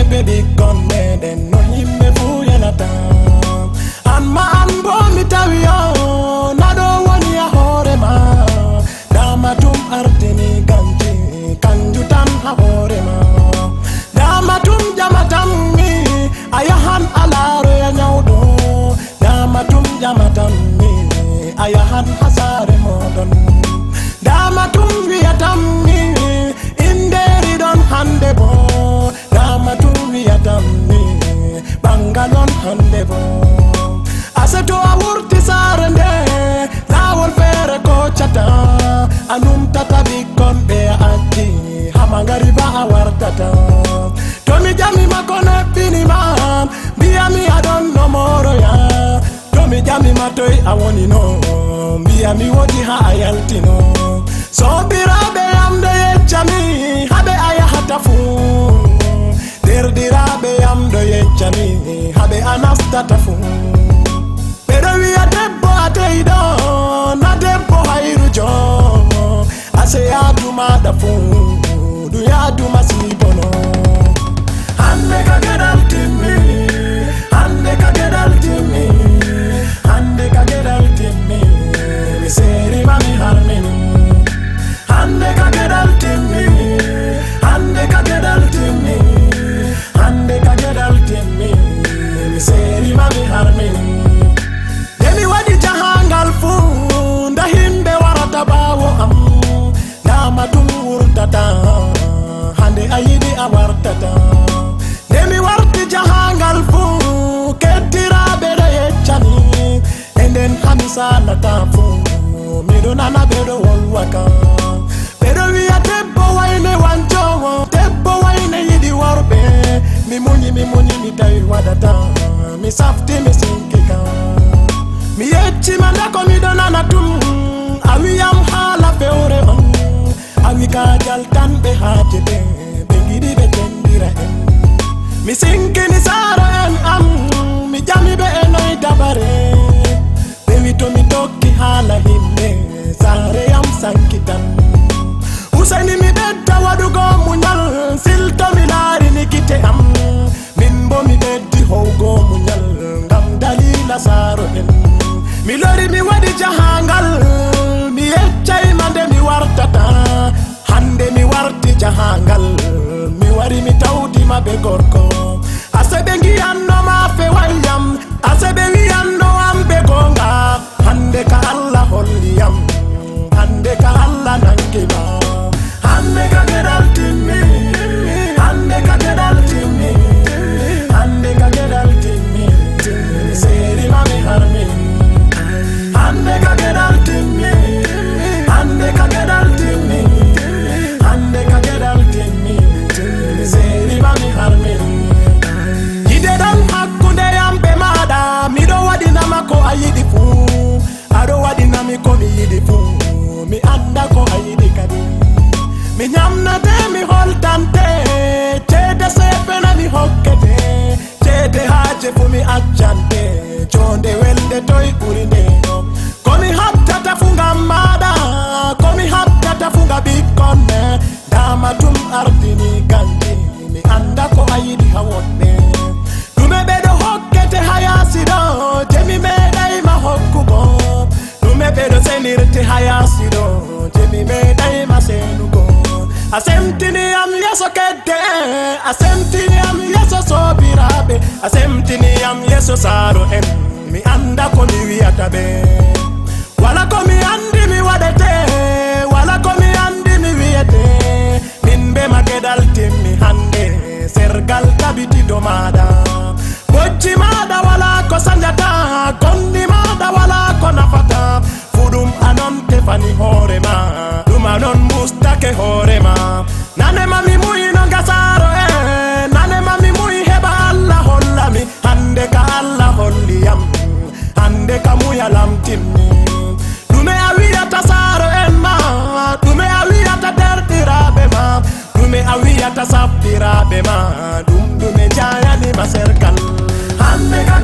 be bikkon meden no himbe fu yanata an ma an bo mi tawi yo na do woni a hore ma dama tum ardini ganji kanju tan ha hore ma dama tum jamatam mi ayahan alaro ya nyawdo dama tum jamatam mi ayahan hasare modon dama tum wiyatam mi inderi don hande bo dama tum wiyatam mi bangalon hande bo aseto awurti sarende lawol fere ko chata anum tata bikkon be aji hamangari ba awartata to mi jami makone pini mam biami adon no moro ya to mi jami matoy awoni no biami wodi ha ayaltino so birabe amde yechami habe aya hatafu derdirabe amdo yechami habe anastatafu pero wi adebo ateido na debo hairujo ase aduma dafu du ya duma sibono hande ka gedal timmi hande ka gedal timmi hande ka gedal timmi mi seri mami harmini hande ka gedal timmi hande ka gedal timmi hande ka gedal timmi mi seri mami harmini demi wadi jahangal fu nda himbe warata bawo am dama tum wurtata hande ayidi awartata demi warti jahangal fu kettiraɓe ɗo yeccani enden hamisa nata fu miɗo nana ɓeɗo wolwaka ɓeɗo wiya debbo wayne wancowo debbo wayne yiɗi worɓe mi muñi mi tawi waɗata mi safti mi sinkika mi yeccima nde ko miɗo nana tum a wiyam haala fewre on a wi kajal tan ɓe haaje ɓe ɓe giɗi ɓe tendira en mi sinkini saaro en am mi jami ɓe e noy dabare ɓe wi to mi tokki haala himɓe saare yam sankitan useni mi ɓedda waɗugo muñal silto mi laarini gite am min bo mi ɓeddi howgo muñal ngam dalila saaro en mi lori mi waɗi jahangal mi yeccayma nde mi wartata hande mi warti jahangal mi wari mi tawdima ɓe gorko ase ɓe giyanno fewayyam ase ɓe wiyanno am ɓe gonga hande ka Allah holliyam hande ka Allah nangima hande ka gedal timmi hande ka gedal timmi hande ka gedal timmi mi seri mami harmin hande ka gedal timmi hande ka gedal timmi hande ka gedal timmi mi seri mami harmin ide dan hakkunde yambe maɗa miɗo waɗinama ko a yiɗi fu aɗo waɗinami ko mi yiɗi fu mi anda ko a yiɗi kadi mi ñamnate mi holtante ceede sefena mi hokkete ceede haaje fu mi accante jonde welde toy ɓuri nde komi habdata fu ngam maɗa komi habdata fu nga bikkon me dama tum ardini ganji mi anda ko a yiɗi ha woɗɗe ɗume ɓeɗo hokkete ha yaasi ɗo je mi meeɗayma hokkugo ɗume ɓeɗo senirte ha yaasi ɗo je mi meeɗayma senugo a semtiniyam yeso kedde a semtiniyam yeso sobiraɓe a semtiniyam yeso saaro en mi anda ko mi wiyata ɓe wala ko mi andi mi waɗete wala ko mi andi mi wiyete min ɓe ma gedal timmi hande sergal tabiti do maɗa bojji maɗa wala ko sanjata gondi maɗa wala ko nafata fuɗum anon tefani hoorema ɗum anon mustake hoorema nanema mi muyino gasaro e nanema mi muyi heɓa Allah hollami hande ka Allah holliyam hande ka muyalam timmi ɗume a wiyata saaro en ma ɗume a wiyata derɗiraɓe ma ɗume a wiyata sappiraɓe ma ɗum ɗume jayanima sergal hande ka